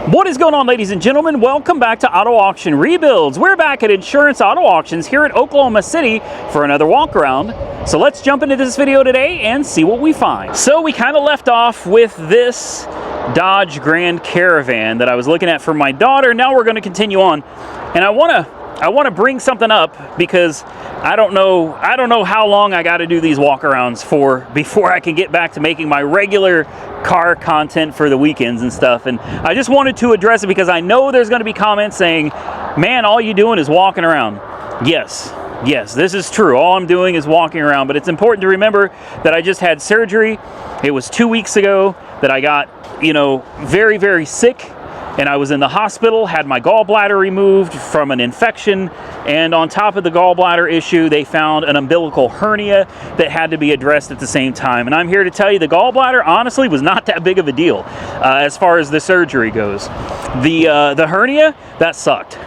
What is going on, ladies and gentlemen? Welcome back to Auto Auction Rebuilds. We're back at Insurance Auto Auctions here in Oklahoma City for another walk around. So let's jump into this video today and see what we find. So we kind of left off with this Dodge Grand Caravan that I was looking at for my daughter. Now we're going to continue on, and I want to bring something up because I don't know how long I got to do these walkarounds for before I can get back to making my regular car content for the weekends and stuff. And I just wanted to address it because I know there's going to be comments saying, man, all you doing is walking around. Yes, this is true. All I'm doing is walking around, but it's important to remember that I just had surgery. It was 2 weeks ago that I got, very, very sick. And I was in the hospital, had my gallbladder removed from an infection, and on top of the gallbladder issue, they found an umbilical hernia that had to be addressed at the same time. And I'm here to tell you the gallbladder, honestly, was not that big of a deal as far as the surgery goes. The hernia, that sucked.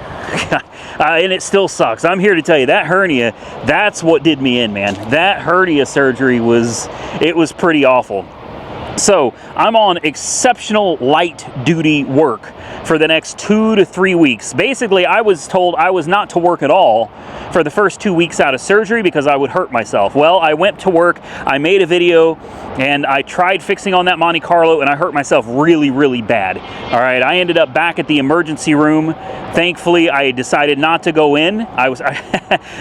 And it still sucks. I'm here to tell you that hernia, that's what did me in, man. That hernia surgery was pretty awful. So I'm on exceptional light duty work for the next 2 to 3 weeks. Basically, I was told I was not to work at all for the first 2 weeks out of surgery because I would hurt myself. Well, I went to work, I made a video, and I tried fixing on that Monte Carlo, and I hurt myself really, really bad. All right, I ended up back at the emergency room. Thankfully, I decided not to go in.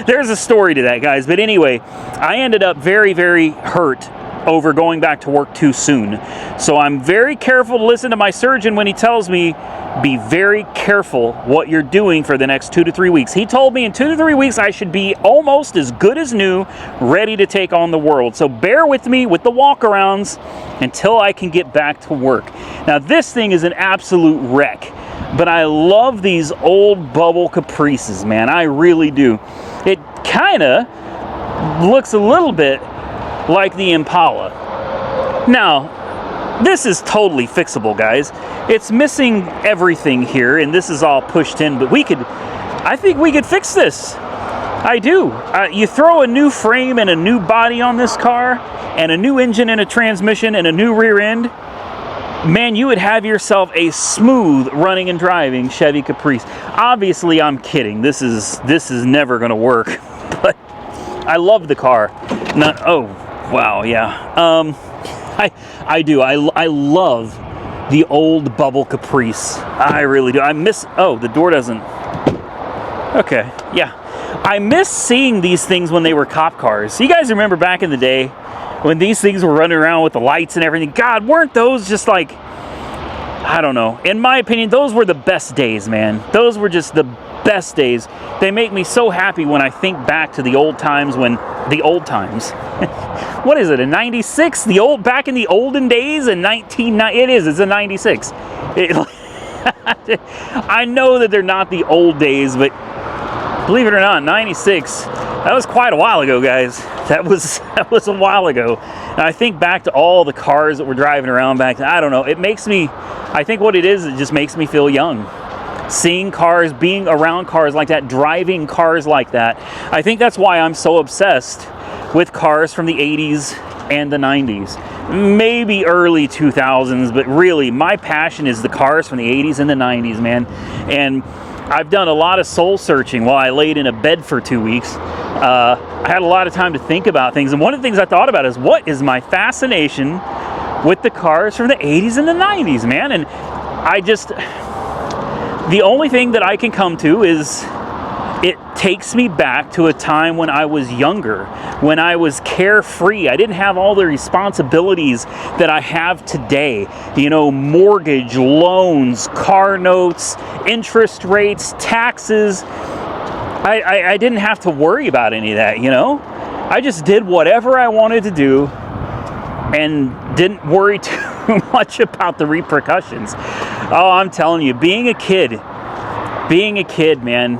There's a story to that, guys. But anyway, I ended up very, very hurt over going back to work too soon. So I'm very careful to listen to my surgeon when he tells me, be very careful what you're doing for the next 2 to 3 weeks. He told me in 2 to 3 weeks I should be almost as good as new, ready to take on the world. So bear with me with the walkarounds until I can get back to work. Now this thing is an absolute wreck, but I love these old bubble Caprices, man. I really do. It kind of looks a little bit like the Impala. Now, this is totally fixable, guys. It's missing everything here, and this is all pushed in, but I think we could fix this. I do. You throw a new frame and a new body on this car, and a new engine and a transmission and a new rear end, man, you would have yourself a smooth running and driving Chevy Caprice. Obviously, I'm kidding. This is never gonna work, but I love the car. Wow, yeah. I do. I love the old bubble Caprice. I really do. The door doesn't. Okay, yeah. I miss seeing these things when they were cop cars. You guys remember back in the day when these things were running around with the lights and everything? God, weren't those just like, I don't know. In my opinion, those were the best days, man. Those were just the best days. They make me so happy when I think back to the old times what is it, a 96? Back in the olden days in 1990, it's a 96. I know that they're not the old days, but believe it or not, 96, that was quite a while ago, guys. That was a while ago. And I think back to all the cars that were driving around back then. I don't know, I think what it just makes me feel young. Seeing cars, being around cars like that, driving cars like that. I think that's why I'm so obsessed with cars from the 80s and the 90s. Maybe early 2000s, but really my passion is the cars from the 80s and the 90s, man. And I've done a lot of soul searching while I laid in a bed for 2 weeks. I had a lot of time to think about things. And one of the things I thought about is, what is my fascination with the cars from the 80s and the 90s, man? And the only thing that I can come to is it takes me back to a time when I was younger, when I was carefree. I didn't have all the responsibilities that I have today. Mortgage, loans, car notes, interest rates, taxes. I didn't have to worry about any of that, I just did whatever I wanted to do and didn't worry too much about the repercussions. Oh, I'm telling you, being a kid, man,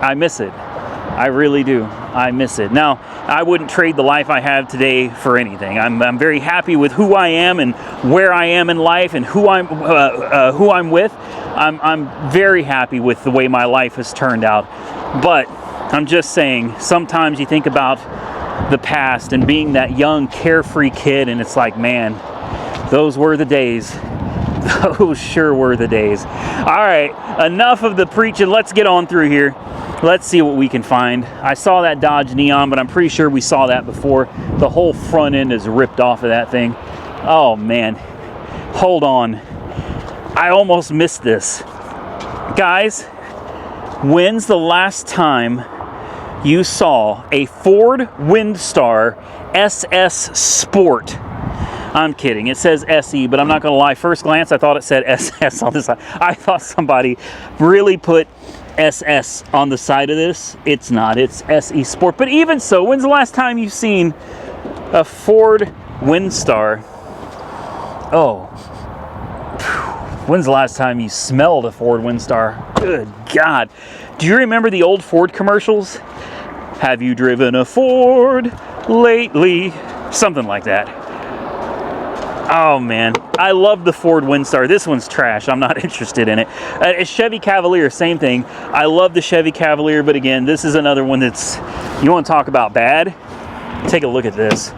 I miss it. I really do. I miss it. Now, I wouldn't trade the life I have today for anything. I'm very happy with who I am and where I am in life and who I'm with. I'm very happy with the way my life has turned out. But I'm just saying, sometimes you think about the past and being that young, carefree kid, and it's like, man, those were the days. Those sure were the days. All right, enough of the preaching. Let's get on through here. Let's see what we can find. I saw that Dodge Neon, but I'm pretty sure we saw that before. The whole front end is ripped off of that thing. Oh man, hold on. I almost missed this. Guys, when's the last time you saw a Ford Windstar SS Sport? I'm kidding, it says SE, but I'm not gonna lie, first glance I thought it said SS on the side. I thought somebody really put SS on the side of this. It's not, it's SE Sport. But even so, when's the last time you've seen a Ford Windstar? Oh, when's the last time you smelled a Ford Windstar? Good God. Do you remember the old Ford commercials? Have you driven a Ford lately? Something like that. Oh man, I love the Ford Windstar. This one's trash. I'm not interested in it. A Chevy Cavalier, same thing. I love the Chevy Cavalier, but again, this is another one that's, you want to talk about bad? Take a look at this.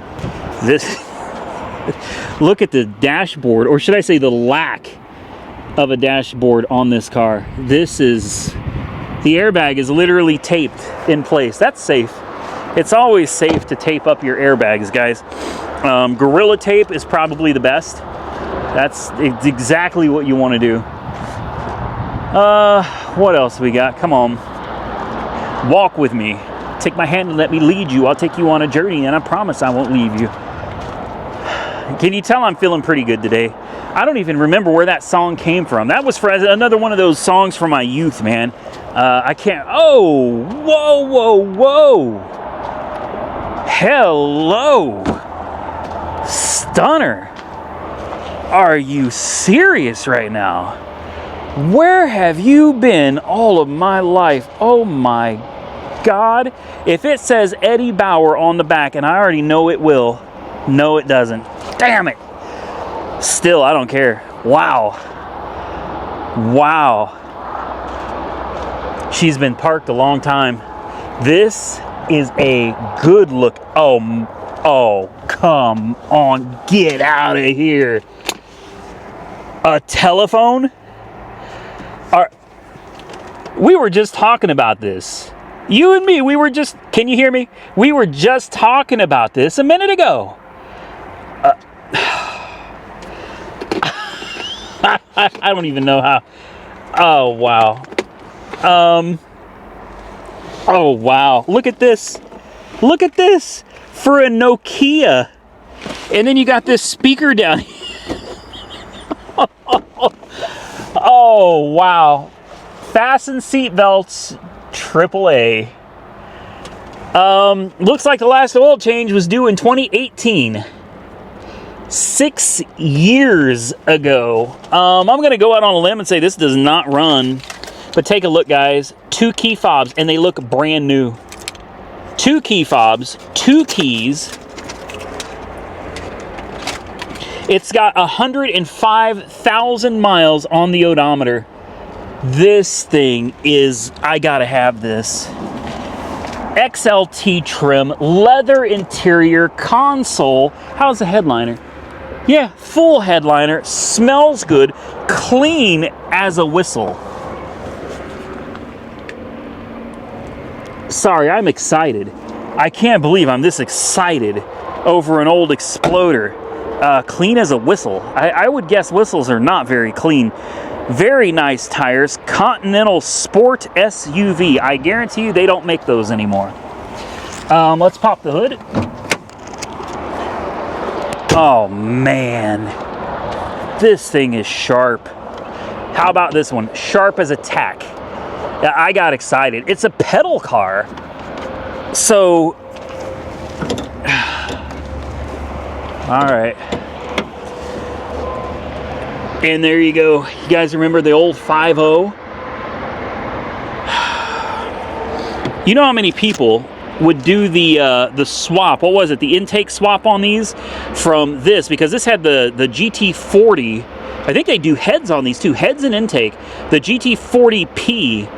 Look at the dashboard, or should I say the lack of a dashboard on this car. This is, the airbag is literally taped in place. That's safe. It's always safe to tape up your airbags, guys. Gorilla tape is probably the best. That's exactly what you want to do. What else we got? Come on. Walk with me. Take my hand and let me lead you. I'll take you on a journey, and I promise I won't leave you. Can you tell I'm feeling pretty good today? I don't even remember where that song came from. That was for another one of those songs from my youth, man. I can't. Oh, whoa, whoa, whoa. Hello. Stunner. Are you serious right now? Where have you been all of my life? Oh my God. If it says Eddie Bauer on the back, and I already know it will. No, it doesn't. Damn it. Still, I don't care. Wow. Wow. She's been parked a long time. This is a good look. Oh, come on. Get out of here. A telephone? We were just talking about this. You and me, we were just, can you hear me? We were just talking about this a minute ago. I don't even know how. Oh, wow. Oh, wow. Look at this. Look at this. For a Nokia. And then you got this speaker down here. Oh, wow. Fasten seat belts, AAA. Looks like the last oil change was due in 2018. 6 years ago. I'm going to go out on a limb and say this does not run. But take a look, guys. 2 key fobs, and they look brand new. 2 key fobs, 2 keys. It's got 105,000 miles on the odometer. This thing is, I gotta have this. XLT trim, leather interior, console. How's the headliner? Yeah, full headliner, smells good, clean as a whistle. Sorry, I'm excited. I can't believe I'm this excited over an old Exploder. Clean as a whistle. I would guess whistles are not very clean. Very nice tires. Continental Sport SUV. I guarantee you they don't make those anymore. Let's pop the hood. Oh, man. This thing is sharp. How about this one? Sharp as a tack. I got excited. It's a pedal car. So, all right. And there you go. You guys remember the old 5.0? You know how many people would do the swap? What was it? The intake swap on these from this, because this had the GT40. I think they do heads on these too. Heads and intake. The GT40P.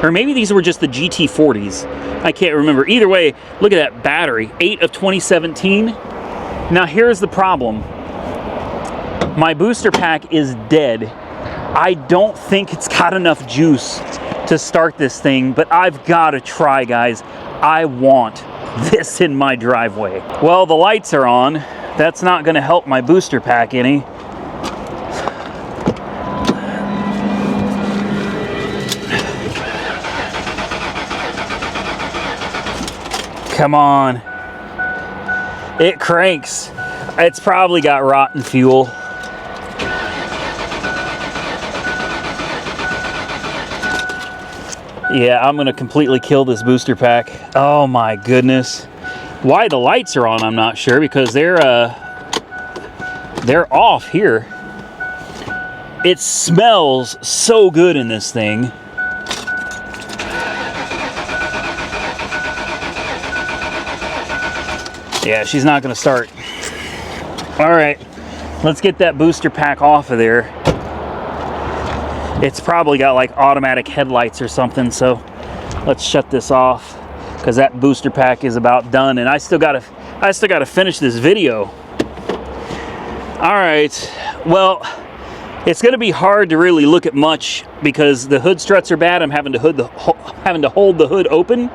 Or maybe these were just the GT40s. I can't remember. Either way, look at that battery. 8 of 2017. Now here's the problem. My booster pack is dead. I don't think it's got enough juice to start this thing, but I've got to try, guys. I want this in my driveway. Well, the lights are on. That's not going to help my booster pack any. Come on. It cranks. It's probably got rotten fuel. Yeah, I'm gonna completely kill this booster pack. Oh my goodness. Why the lights are on, I'm not sure, because they're off here. It smells so good in this thing. Yeah, she's not gonna start. All right, let's get that booster pack off of there. It's probably got like automatic headlights or something, so let's shut this off because that booster pack is about done, and I still gotta finish this video. All right, well, it's gonna be hard to really look at much because the hood struts are bad. I'm having to hold the hood open.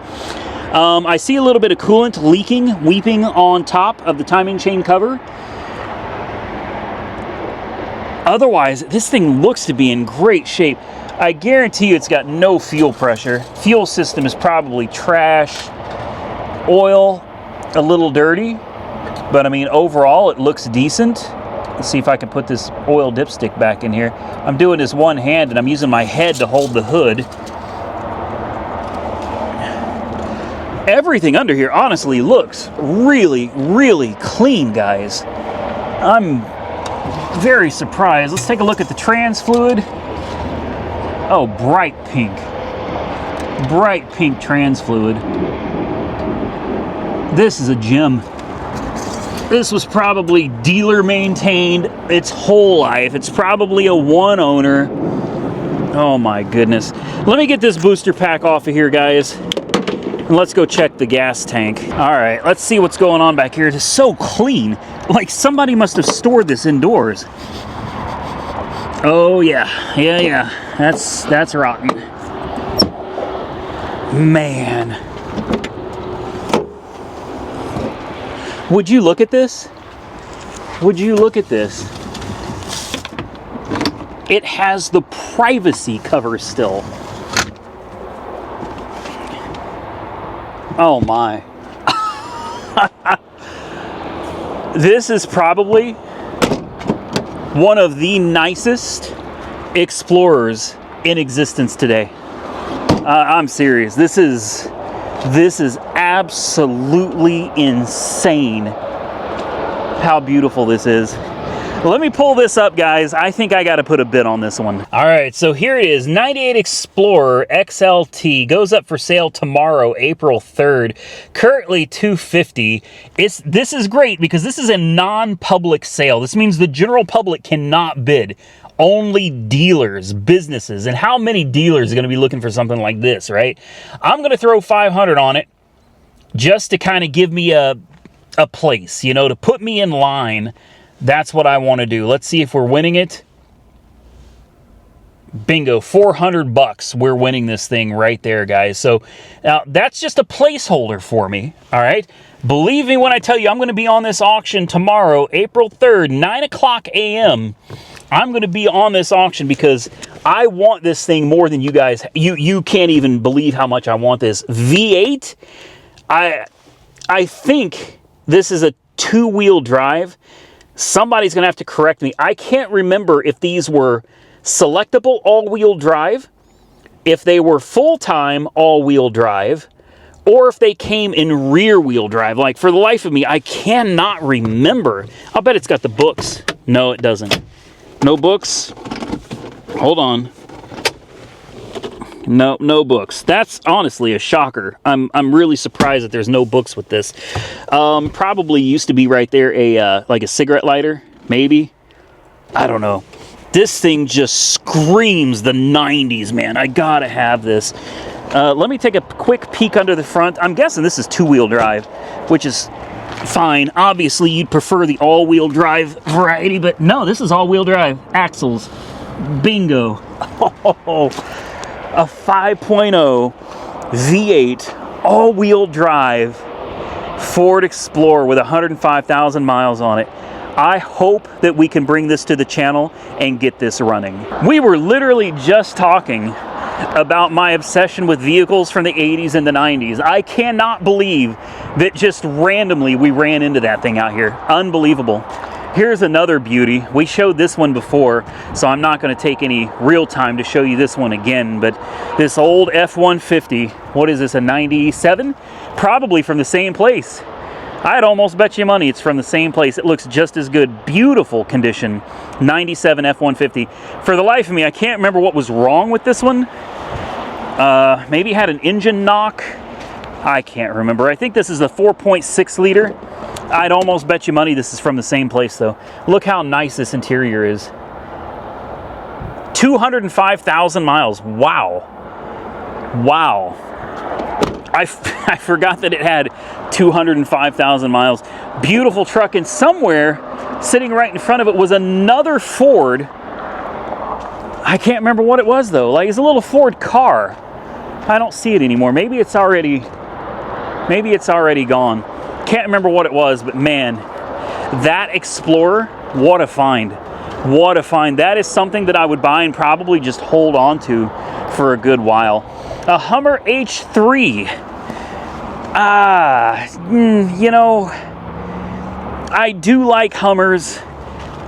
I see a little bit of coolant leaking, weeping on top of the timing chain cover. Otherwise, this thing looks to be in great shape. I guarantee you it's got no fuel pressure. Fuel system is probably trash. Oil, a little dirty. But I mean, overall, it looks decent. Let's see if I can put this oil dipstick back in here. I'm doing this one hand and I'm using my head to hold the hood. Everything under here honestly looks really, really clean, guys. I'm very surprised. Let's take a look at the trans fluid. Oh, bright pink. Bright pink trans fluid. This is a gem. This was probably dealer maintained its whole life. It's probably a one owner. Oh my goodness. Let me get this booster pack off of here, guys. And let's go check the gas tank. All right, let's see what's going on back here. It is so clean. Like somebody must have stored this indoors. Oh yeah, yeah. That's rotten. Man. Would you look at this? Would you look at this? It has the privacy cover still. Oh my. This is probably one of the nicest Explorers in existence today. I'm serious. This is absolutely insane how beautiful this is. Let me pull this up, guys. I think I got to put a bid on this one. All right, so here it is. 98 Explorer XLT goes up for sale tomorrow, April 3rd. Currently $250. This is great because this is a non-public sale. This means the general public cannot bid. Only dealers, businesses. And how many dealers are going to be looking for something like this, right? I'm going to throw $500 on it just to kind of give me a place, you know, to put me in line. That's what I want to do. Let's see if we're winning it. Bingo, $400. We're winning this thing right there, guys. So now that's just a placeholder for me, all right? Believe me when I tell you I'm going to be on this auction tomorrow, April 3rd, 9 o'clock a.m. I'm going to be on this auction because I want this thing more than you guys. You can't even believe how much I want this. V8, I think this is a two-wheel drive. Somebody's going to have to correct me. I can't remember if these were selectable all-wheel drive, if they were full-time all-wheel drive, or if they came in rear-wheel drive. Like, for the life of me, I cannot remember. I'll bet it's got the books. No, it doesn't. No books. Hold on. No books. That's honestly a shocker. I'm really surprised that there's no books with this. Probably used to be right there like a cigarette lighter, maybe. I don't know. This thing just screams the 90s, man. I gotta have this. Let me take a quick peek under the front. I'm guessing this is two-wheel drive, which is Fine, obviously you'd prefer the all-wheel drive variety, but no, this is all-wheel drive. Axles. Bingo. Oh, a 5.0 V8 all-wheel drive Ford Explorer with 105,000 miles on it. I hope that we can bring this to the channel and get this running. We were literally just talking about my obsession with vehicles from the 80s and the 90s. I cannot believe that just randomly we ran into that thing out here. Unbelievable. Here's another beauty. We showed this one before, so I'm not going to take any real time to show you this one again, but this old F-150, what is this, a 97? Probably from the same place. I'd almost bet you money it's from the same place. It looks just as good. Beautiful condition. 97 F-150. For the life of me, I can't remember what was wrong with this one. Maybe it had an engine knock. I can't remember. I think this is a 4.6 liter. I'd almost bet you money this is from the same place, though. Look how nice this interior is. 205,000 miles. Wow. Wow. I forgot that it had 205,000 miles. Beautiful truck, and somewhere sitting right in front of it was another Ford. I can't remember what it was, though. Like, it's a little Ford car. I don't see it anymore. Maybe it's already gone. Can't remember what it was, but man, that Explorer, what a find. What a find. That is something that I would buy and probably just hold on to for a good while. A Hummer H3. You know, I do like Hummers.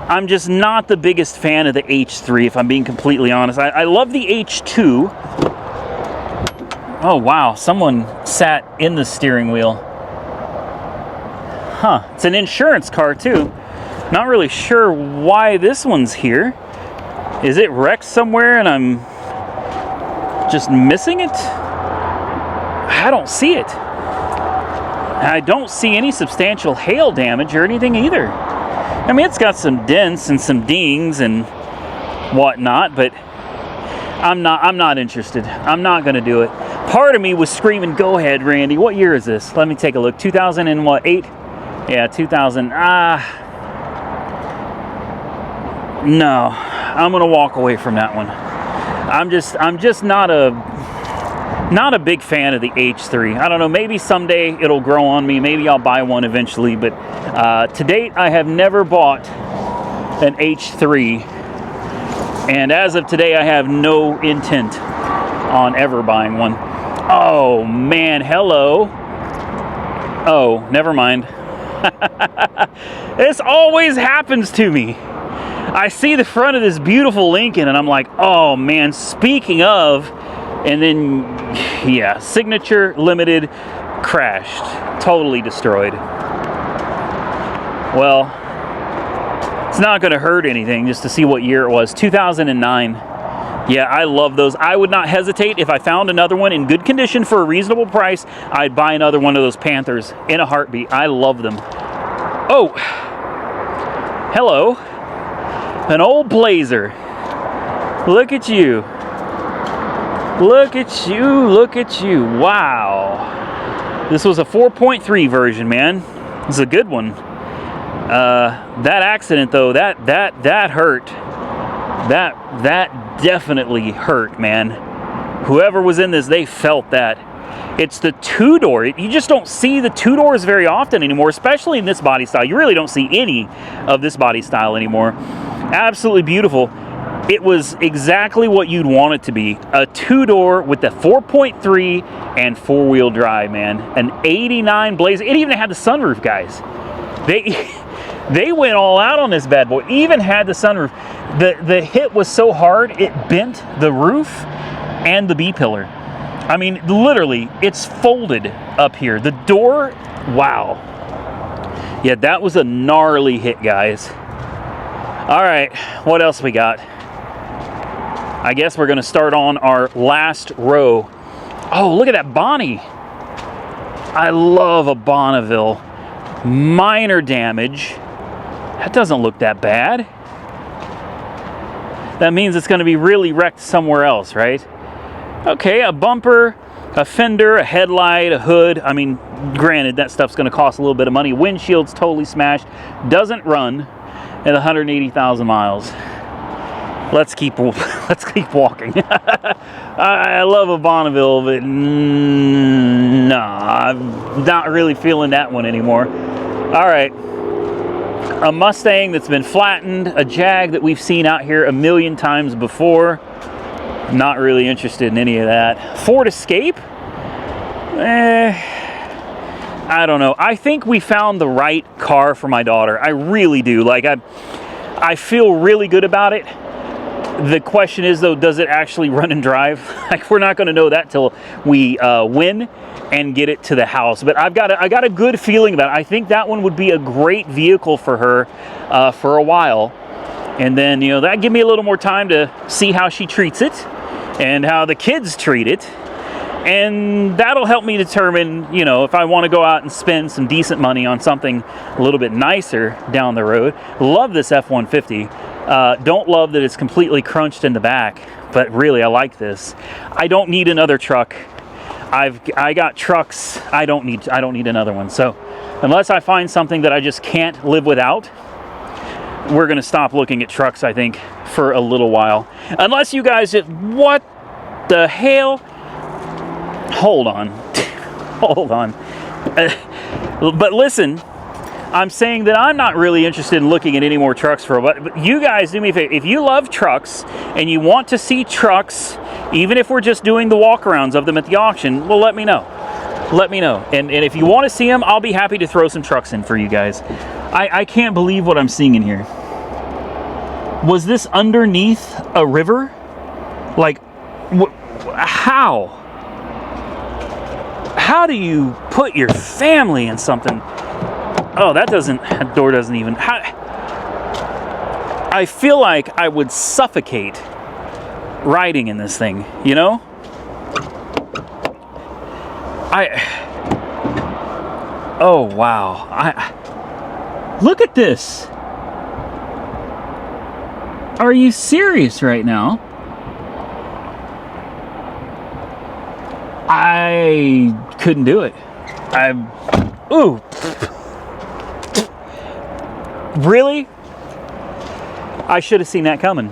I'm just not the biggest fan of the H3, if I'm being completely honest. I love the H2. Oh, wow. Someone sat in the steering wheel. Huh. It's an insurance car, too. Not really sure why this one's here. Is it wrecked somewhere and I'm just missing it? I don't see it. I don't see any substantial hail damage or anything either. I mean, it's got some dents and some dings and whatnot, but I'm not interested. I'm not going to do it. Part of me was screaming, go ahead, Randy. What year is this? Let me take a look. 2008? Yeah, 2000. No, I'm going to walk away from that one. I'm just not a big fan of the H3. I don't know, maybe someday it'll grow on me. Maybe I'll buy one eventually, but to date, I have never bought an H3. And as of today, I have no intent on ever buying one. Oh, man, hello. Oh, never mind. This always happens to me. I see the front of this beautiful Lincoln, and I'm like, oh, man, speaking of, and then, yeah, Signature Limited crashed. Totally destroyed. Well, it's not going to hurt anything just to see what year it was. 2009. Yeah, I love those. I would not hesitate if I found another one in good condition for a reasonable price. I'd buy another one of those Panthers in a heartbeat. I love them. Oh, hello. An old Blazer. Look at you. Look at you. Look at you. Wow. This was a 4.3 version, man. This is a good one. That accident, though, that hurt. That definitely hurt, man. Whoever was in this, they felt that. It's the two-door. You just don't see the two-doors very often anymore, especially in this body style. You really don't see any of this body style anymore. Absolutely beautiful. It was exactly what you'd want it to be. A two-door with the 4.3 and four-wheel drive, man. An 89 Blazer. It even had the sunroof, guys. They went all out on this bad boy. Even had the sunroof. The hit was so hard, it bent the roof and the B-pillar. I mean, literally, it's folded up here. The door, wow. Yeah, that was a gnarly hit, guys. All right, what else we got? I guess we're going to start on our last row. Oh, look at that Bonnie. I love a Bonneville. Minor damage. That doesn't look that bad. That means it's going to be really wrecked somewhere else, right? Okay, a bumper, a fender, a headlight, a hood. I mean, granted, that stuff's going to cost a little bit of money. Windshield's totally smashed. Doesn't run at 180,000 miles. Let's keep walking. I love a Bonneville, but nah, I'm not really feeling that one anymore. All right. A Mustang that's been flattened, a Jag that we've seen out here a million times before. Not really interested in any of that. Ford Escape? I don't know. I think we found the right car for my daughter. I really do. Like, I feel really good about it. The question is, though, does it actually run and drive? Like, we're not going to know that till we win and get it to the house. But I got a good feeling about it. I think that one would be a great vehicle for her for a while. And then, you know, that give me a little more time to see how she treats it and how the kids treat it. And that'll help me determine, you know, if I want to go out and spend some decent money on something a little bit nicer down the road. Love this F-150. Don't love that it's completely crunched in the back, but really I like this. I don't need another truck. I got trucks. I don't need another one. So unless I find something that I just can't live without, we're gonna stop looking at trucks, I think, for a little while. Unless you guys just, what the hell? Hold on. Hold on. But listen, I'm saying that I'm not really interested in looking at any more trucks for a while. But you guys do me a favor. If you love trucks and you want to see trucks, even if we're just doing the walkarounds of them at the auction, well, let me know. Let me know. And if you want to see them, I'll be happy to throw some trucks in for you guys. I can't believe what I'm seeing in here. Was this underneath a river? Like, how? How do you put your family in something? Oh, that door doesn't even... I feel like I would suffocate riding in this thing, you know? Oh, wow. Look at this. Are you serious right now? I couldn't do it. Ooh. Really? I should have seen that coming.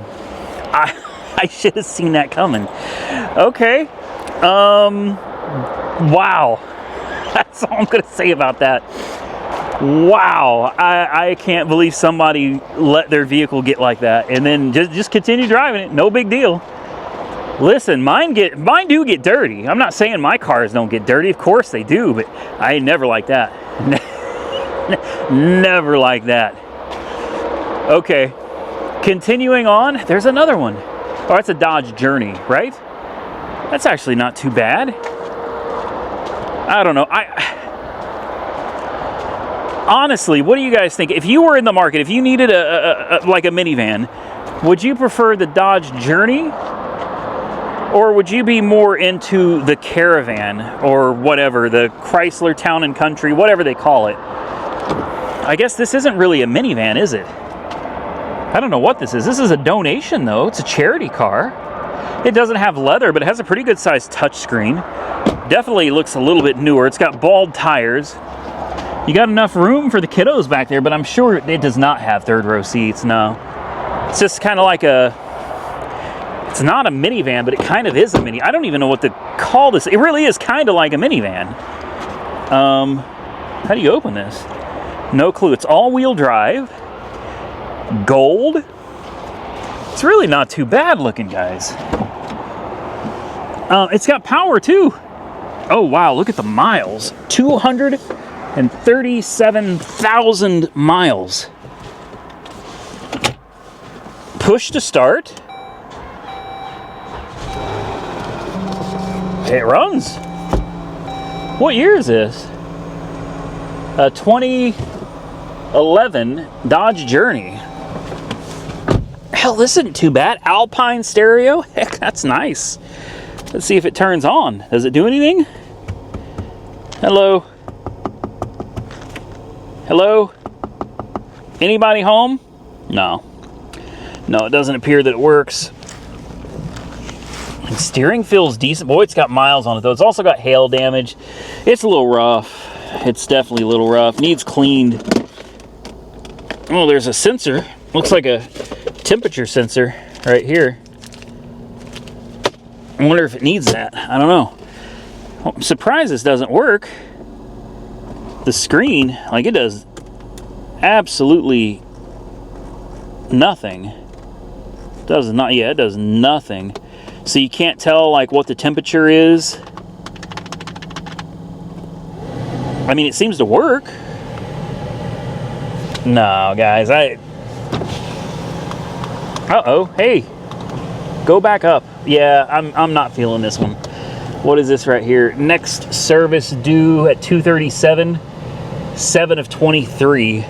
I should have seen that coming. Okay. Wow. That's all I'm going to say about that. Wow. I can't believe somebody let their vehicle get like that and then just continue driving it. No big deal. Listen, mine do get dirty. I'm not saying my cars don't get dirty. Of course they do, but I never like that. Never like that. Okay. Continuing on, there's another one. Oh, that's a Dodge Journey, right? That's actually not too bad. I don't know. Honestly, what do you guys think? If you were in the market, if you needed like a minivan, would you prefer the Dodge Journey? Or would you be more into the Caravan or whatever, the Chrysler Town and Country, whatever they call it? I guess this isn't really a minivan, is it? I don't know what this is. This is a donation, though. It's a charity car. It doesn't have leather, but it has a pretty good sized touchscreen. Definitely looks a little bit newer. It's got bald tires. You got enough room for the kiddos back there, but I'm sure it does not have third row seats, no. It's just kind of like it's not a minivan, but it kind of is a mini. I don't even know what to call this. It really is kind of like a minivan. How do you open this? No clue. It's all-wheel drive. Gold. It's really not too bad looking, guys. It's got power, too. Oh, wow. Look at the miles. 237,000 miles. Push to start. It runs. What year is this? 2011 Dodge Journey. Hell, this isn't too bad. Alpine stereo. Heck, that's nice. Let's see if it turns on. Does it do anything? Hello? Hello? Anybody home? No. No, it doesn't appear that it works. Steering feels decent. Boy, it's got miles on it, though. It's also got hail damage. It's a little rough. It's definitely a little rough. Needs cleaned. Oh, there's a sensor. Looks like a temperature sensor right here. I wonder if it needs that. I don't know. Well, I'm surprised this doesn't work. The screen, like, it does absolutely nothing. It does not, yeah, it does nothing. So you can't tell, like, what the temperature is. I mean, it seems to work. No, guys, uh-oh, hey. Go back up. Yeah, I'm not feeling this one. What is this right here? Next service due at 2:37, 7/23.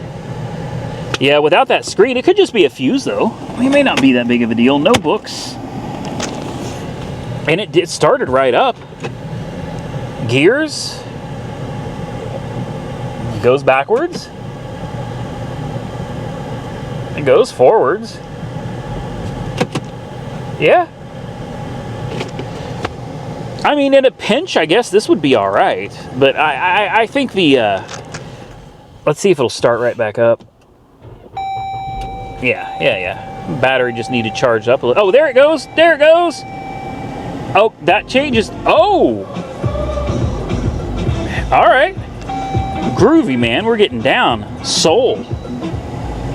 Yeah, without that screen, it could just be a fuse, though. It may not be that big of a deal. No books. And it started right up. Gears. It goes backwards. It goes forwards. Yeah. I mean, in a pinch, I guess this would be all right. But I think the... let's see if it'll start right back up. Yeah. Battery just needed charged up a little. Oh, there it goes. There it goes. Oh, that changes. Oh. All right. Groovy, man. We're getting down. Soul.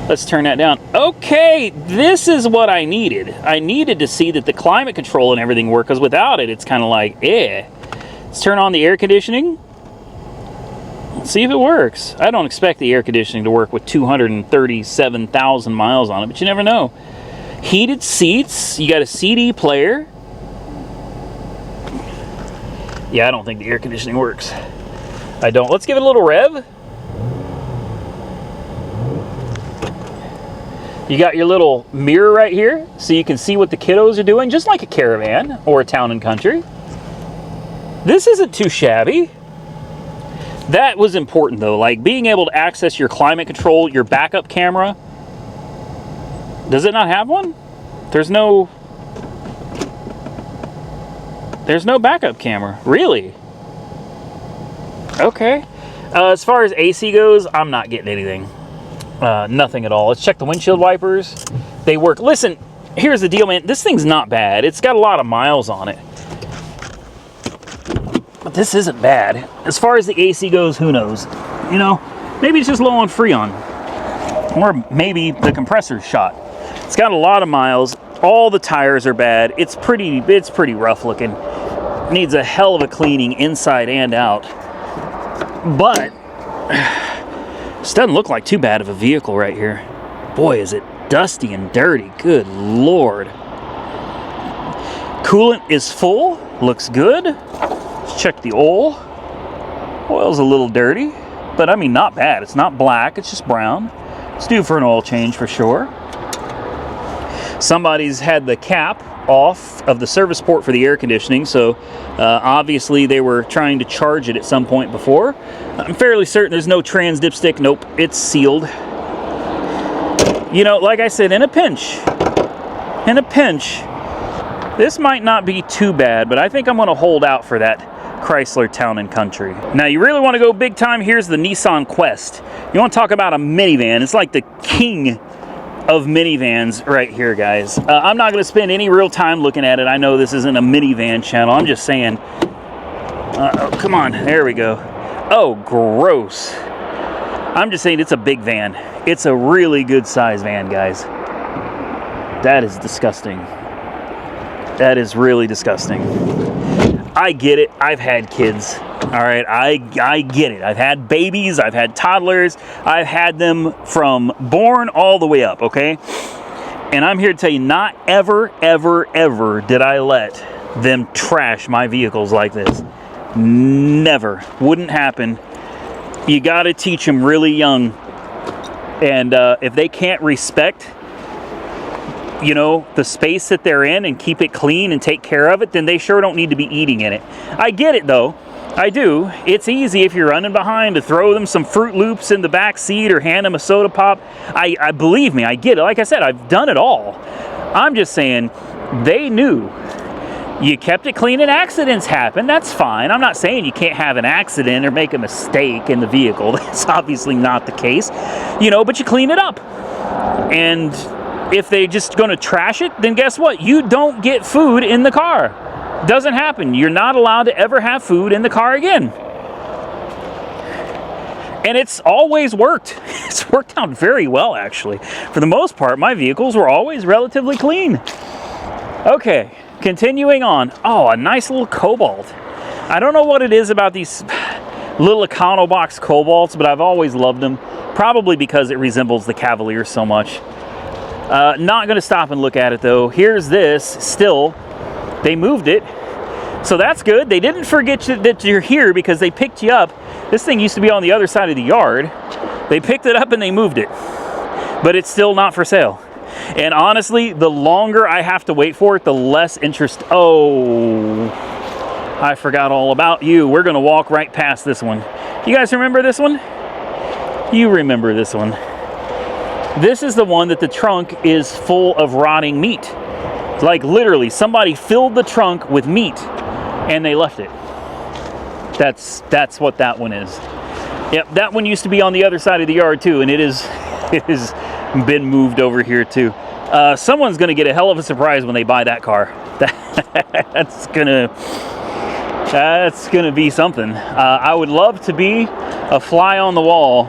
Let's turn that down. Okay, this is what I needed. I needed to see that the climate control and everything work, because without it, it's kind of like, eh. Let's turn on the air conditioning. Let's see if it works. I don't expect the air conditioning to work with 237,000 miles on it, but you never know. Heated seats. You got a CD player. Yeah, I don't think the air conditioning works. I don't. Let's give it a little rev. You got your little mirror right here, so you can see what the kiddos are doing, just like a Caravan or a Town & Country. This isn't too shabby. That was important, though, like being able to access your climate control, your backup camera. Does it not have one? There's no backup camera. Really? Okay. As far as AC goes, I'm not getting anything. Nothing at all. Let's check the windshield wipers. They work. Listen, here's the deal, man. This thing's not bad. It's got a lot of miles on it. But this isn't bad. As far as the AC goes, who knows? You know, maybe it's just low on Freon. Or maybe the compressor's shot. It's got a lot of miles. All the tires are bad. It's pretty rough looking. Needs a hell of a cleaning inside and out. But this doesn't look like too bad of a vehicle right here. Boy, is it dusty and dirty. Good Lord. Coolant is full. Looks good. Let's check the oil. Oil's a little dirty, but I mean, not bad. It's not black. It's just brown. It's due for an oil change for sure. Somebody's had the cap off of the service port for the air conditioning, so obviously they were trying to charge it at some point before. I'm fairly certain there's no trans dipstick. Nope, it's sealed. You know, like I said, in a pinch, this might not be too bad, but I think I'm going to hold out for that Chrysler Town & Country. Now, you really want to go big time, here's the Nissan Quest. You want to talk about a minivan. It's like the king of minivans right here, guys. I'm not going to spend any real time looking at it. I know this isn't a minivan channel. I'm just saying. Oh, come on. There we go. Oh, gross. I'm just saying it's a big van. It's a really good size van, guys. That is disgusting. That is really disgusting. I get it. I've had kids. All right, I get it. I've had babies, I've had toddlers, I've had them from born all the way up, okay? And I'm here to tell you, not ever, ever, ever did I let them trash my vehicles like this. Never. Wouldn't happen. You got to teach them really young. And if they can't respect, you know, the space that they're in and keep it clean and take care of it, then they sure don't need to be eating in it. I get it, though. I do. It's easy if you're running behind to throw them some Fruit Loops in the back seat or hand them a soda pop. I believe me, I get it. Like I said, I've done it all. I'm just saying, they knew You kept it clean and accidents happen. That's fine. I'm not saying you can't have an accident or make a mistake in the vehicle. That's obviously not the case. You know, but you clean it up. And if they just going to trash it, then guess what? You don't get food in the car. Doesn't happen. You're not allowed to ever have food in the car again. And it's always worked. It's worked out very well, actually. For the most part, my vehicles were always relatively clean. Okay, continuing on. Oh, a nice little Cobalt. I don't know what it is about these little Econobox Cobalts, but I've always loved them. Probably because it resembles the Cavalier so much. Not going to stop and look at it, though. Here's this. Still, they moved it. So that's good. They didn't forget that you're here because they picked you up. This thing used to be on the other side of the yard. They picked it up and they moved it. But it's still not for sale. And honestly, the longer I have to wait for it, the less interest. Oh, I forgot all about you. We're going to walk right past this one. You guys remember this one? You remember this one. This is the one that the trunk is full of rotting meat. Like literally, somebody filled the trunk with meat and they left it. That's what that one is. Yep, that one used to be on the other side of the yard too, and it has been moved over here too. Someone's gonna get a hell of a surprise when they buy that car. That's gonna be something. I would love to be a fly on the wall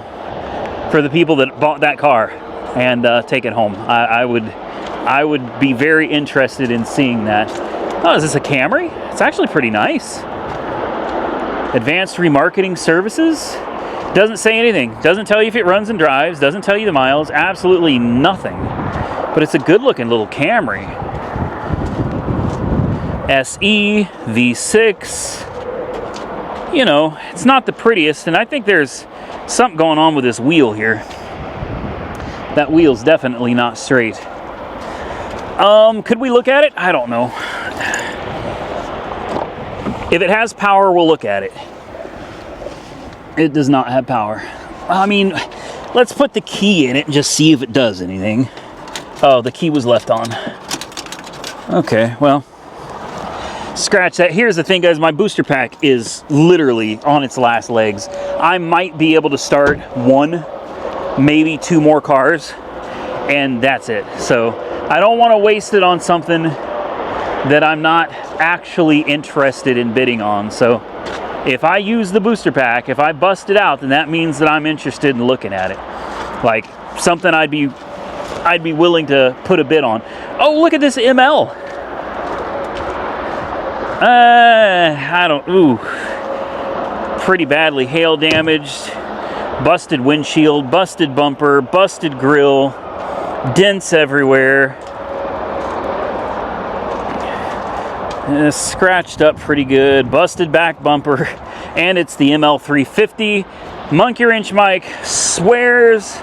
for the people that bought that car and take it home. I would be very interested in seeing that. Oh, is this a Camry? It's actually pretty nice. Advanced remarketing services. Doesn't say anything. Doesn't tell you if it runs and drives. Doesn't tell you the miles. Absolutely nothing. But it's a good looking little Camry. SE, V6. You know, it's not the prettiest, and I think there's something going on with this wheel here. That wheel's definitely not straight. Could we look at it? I don't know. If it has power, we'll look at it. It does not have power. I mean, let's put the key in it and just see if it does anything. Oh, the key was left on. Okay, well, scratch that. Here's the thing, guys. My booster pack is literally on its last legs. I might be able to start one, maybe two more cars, and that's it. So I don't want to waste it on something that I'm not actually interested in bidding on. So if I use the booster pack, if I bust it out, then that means that I'm interested in looking at it. Like something I'd be willing to put a bid on. Oh, look at this ML. Pretty badly hail damaged, busted windshield, busted bumper, busted grill, dents everywhere. Scratched up pretty good, busted back bumper, and it's the ML350. Monkey Wrench Mike swears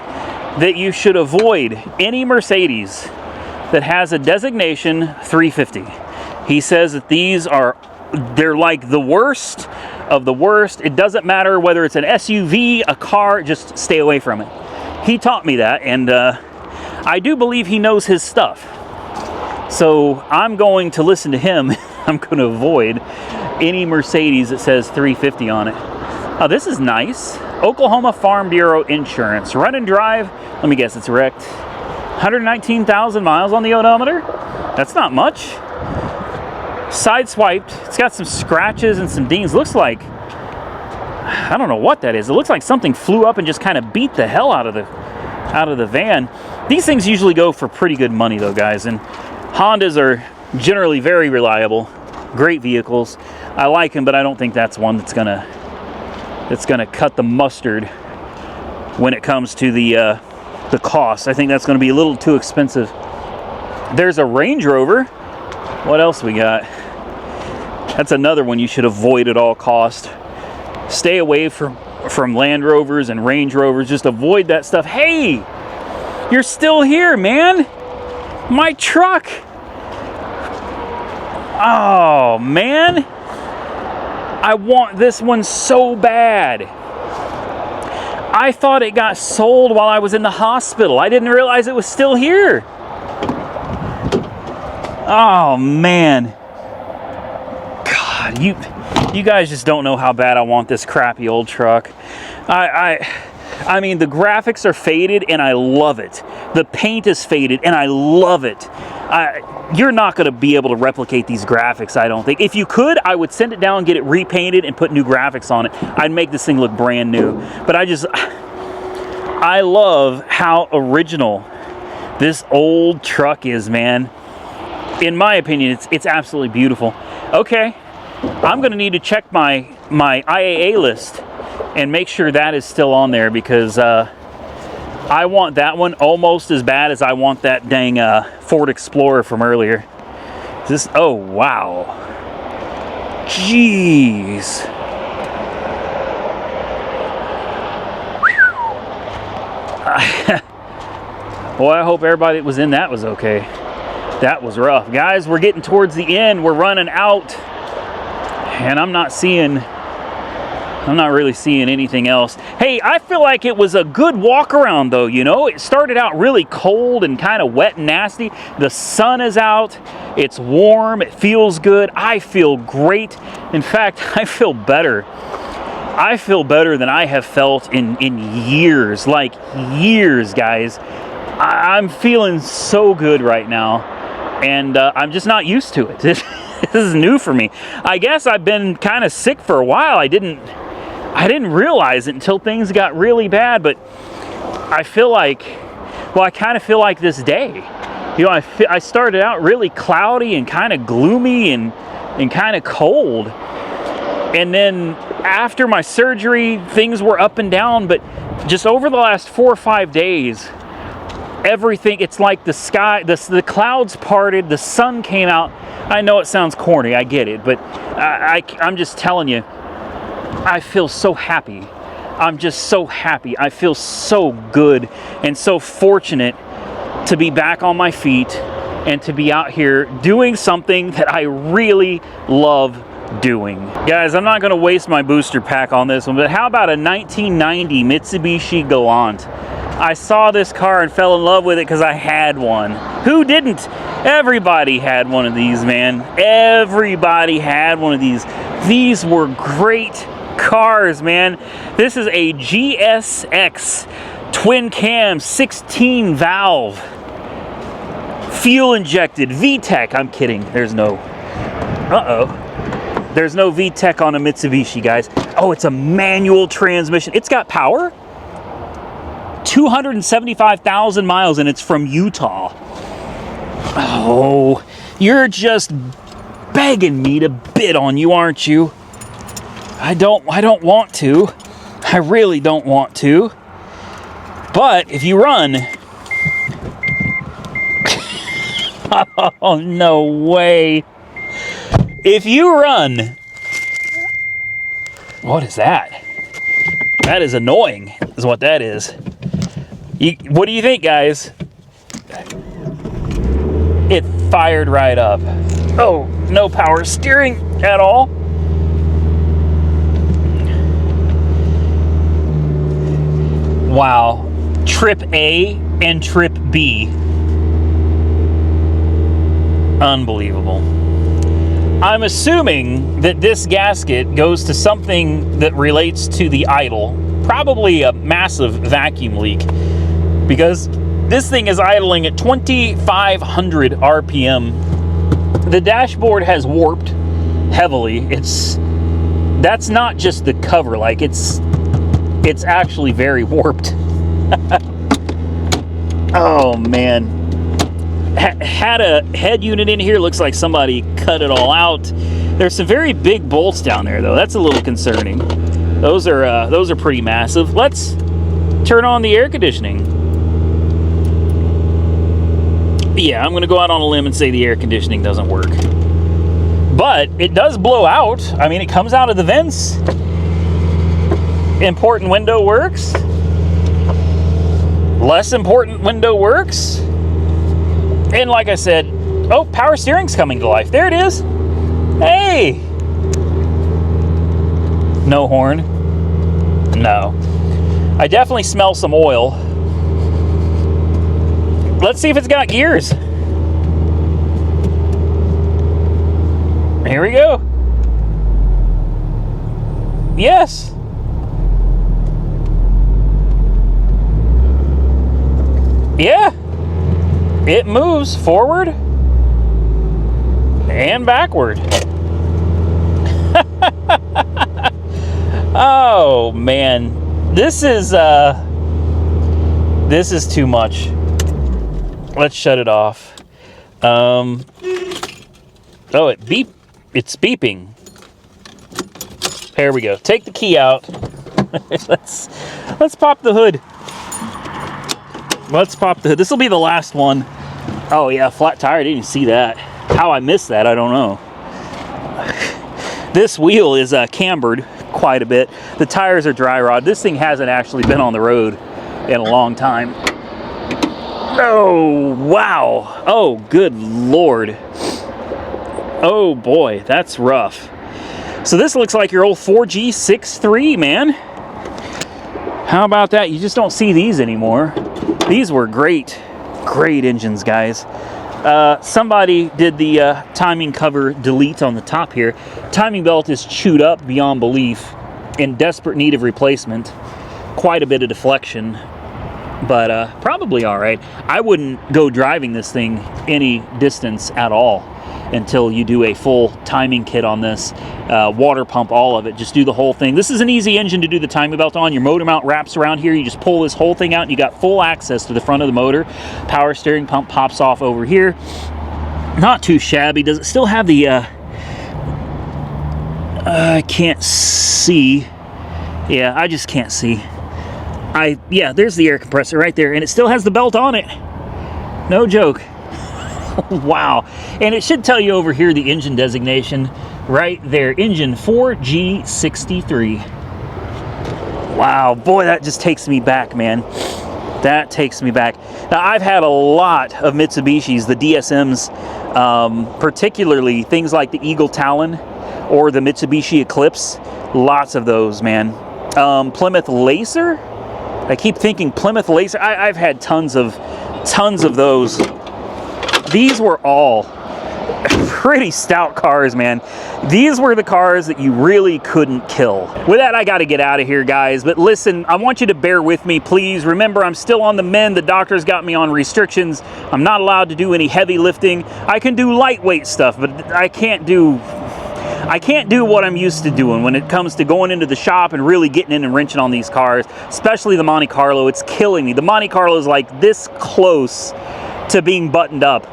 that you should avoid any Mercedes that has a designation 350. He says that they're like the worst of the worst. It doesn't matter whether it's an SUV, a car, just stay away from it. He taught me that, and I do believe he knows his stuff. So I'm going to listen to him. I'm going to avoid any Mercedes that says 350 on it. Oh, this is nice. Oklahoma Farm Bureau Insurance. Run and drive. Let me guess, it's wrecked. 119,000 miles on the odometer. That's not much. Sideswiped. It's got some scratches and some dings. Looks like, I don't know what that is. It looks like something flew up and just kind of beat the hell out of the van. These things usually go for pretty good money though, guys, and Hondas are generally very reliable, great vehicles. I like them, but I don't think that's one that's gonna cut the mustard when it comes to the cost. I think that's gonna be a little too expensive. There's a Range Rover. What else we got? That's another one you should avoid at all cost. Stay away from Land Rovers and Range Rovers. Just avoid that stuff. Hey, you're still here, man. My truck. Oh, man. I want this one so bad. I thought it got sold while I was in the hospital. I didn't realize it was still here. Oh, man. God, you guys just don't know how bad I want this crappy old truck. I mean, the graphics are faded and I love it. The paint is faded and I love it. You're not going to be able to replicate these graphics, I don't think. If you could, I would send it down, get it repainted, and put new graphics on it. I'd make this thing look brand new. But I love how original this old truck is, man. In my opinion, it's absolutely beautiful. Okay, I'm going to need to check my IAA list and make sure that is still on there, because I want that one almost as bad as I want that dang Ford Explorer from earlier. Oh, wow. Jeez. Boy, I hope everybody that was in that was okay. That was rough. Guys, we're getting towards the end. We're running out. And I'm not really seeing anything else. Hey, I feel like it was a good walk around though, you know? It started out really cold and kind of wet and nasty. The sun is out. It's warm. It feels good. I feel great. In fact, I feel better. I feel better than I have felt in years. Like years, guys. I'm feeling so good right now. And I'm just not used to it. This is new for me. I guess I've been kind of sick for a while. I didn't realize it until things got really bad, but I feel like, well, I kind of feel like this day. You know, I started out really cloudy and kind of gloomy and kind of cold. And then after my surgery, things were up and down, but just over the last 4 or 5 days, everything, it's like the sky, the clouds parted, the sun came out. I know it sounds corny, I get it, but I'm just telling you, I feel so happy. I'm just so happy. I feel so good and so fortunate to be back on my feet and to be out here doing something that I really love doing. Guys, I'm not going to waste my booster pack on this one, but how about a 1990 Mitsubishi Galant? I saw this car and fell in love with it because I had one. Who didn't? Everybody had one of these, man. Everybody had one of these. These were great cars, man. This is a GSX twin cam 16 valve fuel injected VTEC. I'm kidding. There's no VTEC on a Mitsubishi, guys. Oh, it's a manual transmission. It's got power. 275,000 miles, and it's from Utah. Oh, you're just begging me to bid on you, aren't you? I don't want to. I really don't want to. But if you run... Oh, no way. If you run... What is that? That is annoying, is what that is. What do you think, guys? It fired right up. Oh, no power steering at all. Wow. Trip A and Trip B. Unbelievable. I'm assuming that this gasket goes to something that relates to the idle. Probably a massive vacuum leak. Because this thing is idling at 2,500 RPM. The dashboard has warped heavily. That's not just the cover, like it's actually very warped. Oh man. Had a head unit in here, looks like somebody cut it all out. There's some very big bolts down there though. That's a little concerning. Those are pretty massive. Let's turn on the air conditioning. Yeah, I'm going to go out on a limb and say the air conditioning doesn't work. But it does blow out. I mean, it comes out of the vents. Important window works. Less important window works. And like I said, oh, power steering's coming to life. There it is. Hey! No horn. No. I definitely smell some oil. Let's see if it's got gears. Here we go. Yes. Yeah. It moves forward and backward. Oh man, this is too much. Let's shut it off. Oh, it's beeping. There we go. Take the key out. Let's pop the hood. Let's pop the hood. This will be the last one. Oh yeah, flat tire. I didn't even see that. How I missed that, I don't know. This wheel is cambered quite a bit. The tires are dry rod. This thing hasn't actually been on the road in a long time. Oh, wow. Oh, good Lord. Oh boy, that's rough. So this looks like your old 4G63, man. How about that? You just don't see these anymore. These were great, great engines, guys. Somebody did the timing cover delete on the top here. Timing belt is chewed up beyond belief, in desperate need of replacement. Quite a bit of deflection, but probably all right. I wouldn't go driving this thing any distance at all until you do a full timing kit on this. Water pump all of it, just do the whole thing. This is an easy engine to do the timing belt on. Your motor mount wraps around here. You just pull this whole thing out and you got full access to the front of the motor. Power steering pump pops off over here. Not too shabby. Does it still have the I can't see. Yeah, I just can't see. Yeah, there's the air compressor right there, and it still has the belt on it. No joke. Wow. And it should tell you over here the engine designation right there. Engine 4G63. Wow, boy, that just takes me back, man. That takes me back. Now, I've had a lot of Mitsubishis, the DSMs, particularly things like the Eagle Talon or the Mitsubishi Eclipse. Lots of those, man. Plymouth Lacer? I keep thinking Plymouth Lacer. I've had tons of those. These were all pretty stout cars, man. These were the cars that you really couldn't kill. With that, I got to get out of here, guys. But listen, I want you to bear with me, please. Remember, I'm still on the mend. The doctor's got me on restrictions. I'm not allowed to do any heavy lifting. I can do lightweight stuff, but I can't do what I'm used to doing when it comes to going into the shop and really getting in and wrenching on these cars, especially the Monte Carlo. It's killing me. The Monte Carlo is like this close to being buttoned up,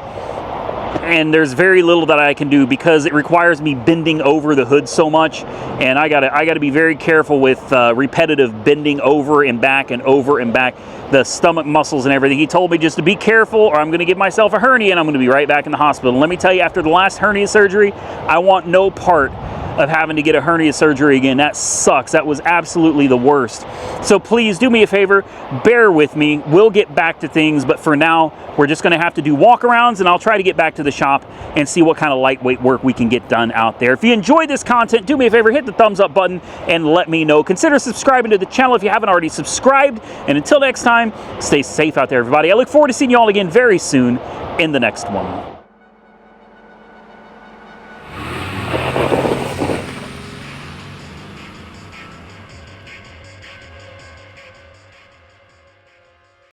and there's very little that I can do because it requires me bending over the hood so much, and I gotta be very careful with repetitive bending over and back, the stomach muscles and everything. He told me just to be careful or I'm gonna give myself a hernia and I'm gonna be right back in the hospital. And let me tell you, after the last hernia surgery, I want no part of having to get a hernia surgery again. That sucks. That was absolutely the worst. So please do me a favor, bear with me. We'll get back to things, but for now, we're just gonna have to do walkarounds, and I'll try to get back to the shop and see what kind of lightweight work we can get done out there. If you enjoyed this content, do me a favor, hit the thumbs up button and let me know. Consider subscribing to the channel if you haven't already subscribed. And until next time, stay safe out there, everybody. I look forward to seeing you all again very soon in the next one.